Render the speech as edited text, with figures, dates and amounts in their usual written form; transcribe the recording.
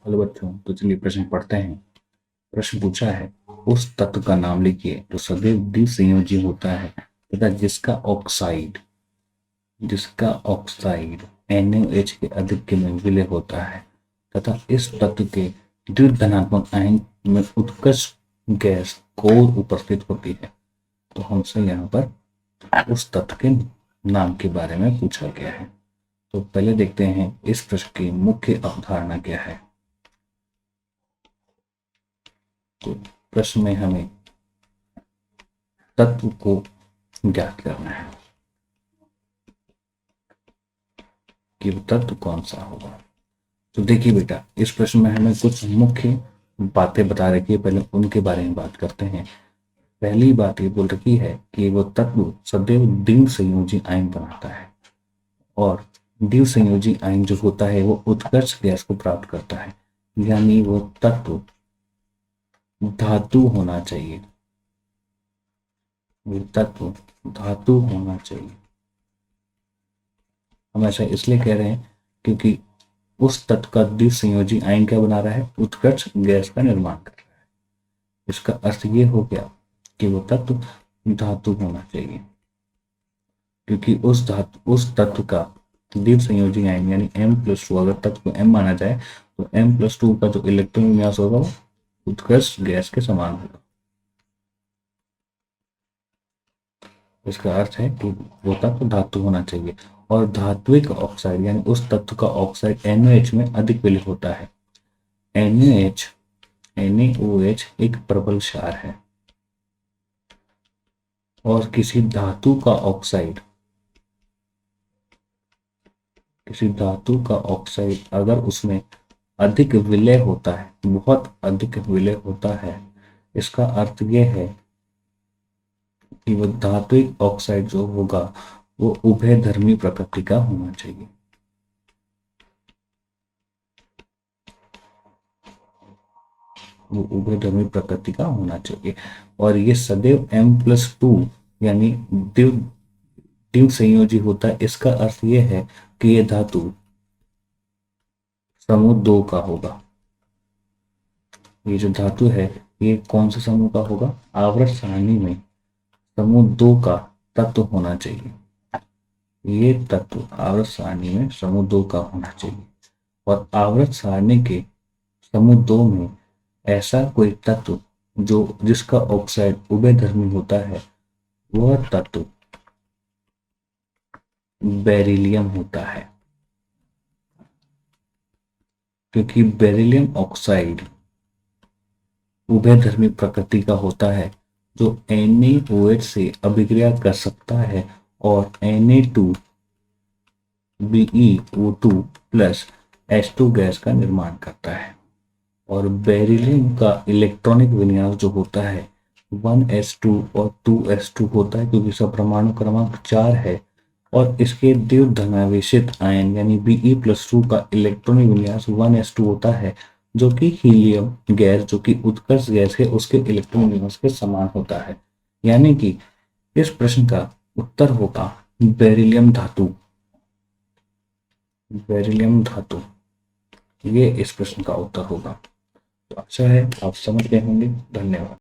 Hello बच्चों, तो चलिए प्रश्न पढ़ते हैं। प्रश्न पूछा है, उस तत्व का नाम लिखिए जो सदैव द्विसंयोजी होता है तथा जिसका ऑक्साइड NaOH के अधिक में विलय होता है तथा इस तत्व के द्विधनात्मक आयन में उत्कृष्ट गैस कोर उपस्थित होती है। तो हमसे यहाँ पर उस तत्व के नाम के बारे में पूछा गया है। तो पहले देखते हैं इस प्रश्न की मुख्य अवधारणा क्या है। तो प्रश्न में हमें तत्व को ज्ञात करना है कि वो तत्व कौन सा होगा। तो देखिए बेटा, इस प्रश्न में हमें कुछ मुख्य बातें बता रखी है, पहले उनके बारे में बात करते हैं। पहली बात ये बोल रखी है कि वो तत्व सदैव द्विसंयोजी संयोजी आयन बनाता है और द्विसंयोजी संयोजी आयन जो होता है वो उत्कर्ष गैस को प्राप्त करता है, यानी वो तत्व धातु होना चाहिए। वो तत्व धातु होना चाहिए। हम ऐसा इसलिए कह रहे हैं क्योंकि उस तत्व का द्विसंयोजी आयन क्या बना रहा है, उत्कर्ष गैस का निर्माण कर रहा है। इसका अर्थ ये हो गया कि वो तत्व धातु होना चाहिए, क्योंकि उस तत्व का द्विसंयोजी आयन यानी M+2, अगर तत्व को M माना जाए तो M+2 का जो इलेक्ट्रॉन विन्यास होगा वो उत्कर्ष गैस के समान होगा। इसका अर्थ है कि वो तत्व धातु होना चाहिए और धात्विक ऑक्साइड यानी उस तत्व का ऑक्साइड NaOH में अधिक विलय होता है। NaOH एक प्रबल क्षार है और किसी धातु का ऑक्साइड अगर उसमें अधिक विलय होता है, बहुत अधिक विलय होता है, इसका अर्थ यह है कि वो धात्विक ऑक्साइड जो होगा वो उभयधर्मी प्रकृति का होना चाहिए। वो उभयधर्मी प्रकृति का होना चाहिए और ये सदैव M+2 यानी द्विव संयोजी होता है। इसका अर्थ यह है कि ये धातु समूह 2 का होगा। ये जो धातु है ये कौन से समूह का होगा, आवर्त सारणी में समूह 2 का तत्व होना चाहिए। ये तत्व आवर्त सारणी में समूह 2 का होना चाहिए और आवर्त सारणी के समूह 2 में ऐसा कोई तत्व जो जिसका ऑक्साइड उभयधर्मी होता है वह तत्व बेरिलियम होता है, क्योंकि बेरिलियम ऑक्साइड उभयधर्मी प्रकृति का होता है जो NaOH से अभिक्रिया कर सकता है और Na2BeO2 प्लस H2 गैस का निर्माण करता है। और बेरिलियम का इलेक्ट्रॉनिक विन्यास जो होता है 1s2 और 2s2 होता है, क्योंकि इसका परमाणु क्रमांक 4 है और इसके द्विधनावेशित आयन यानी Be+2 का इलेक्ट्रॉनिक विन्यास 1s2 होता है, जो कि हीलियम गैस जो कि उत्कर्ष गैस है उसके इलेक्ट्रॉनिक विन्यास के समान होता है। यानी कि इस प्रश्न का उत्तर होगा बेरिलियम धातु। बेरिलियम धातु ये इस प्रश्न का उत्तर होगा। तो अच्छा है, आप समझ गए होंगे। धन्यवाद।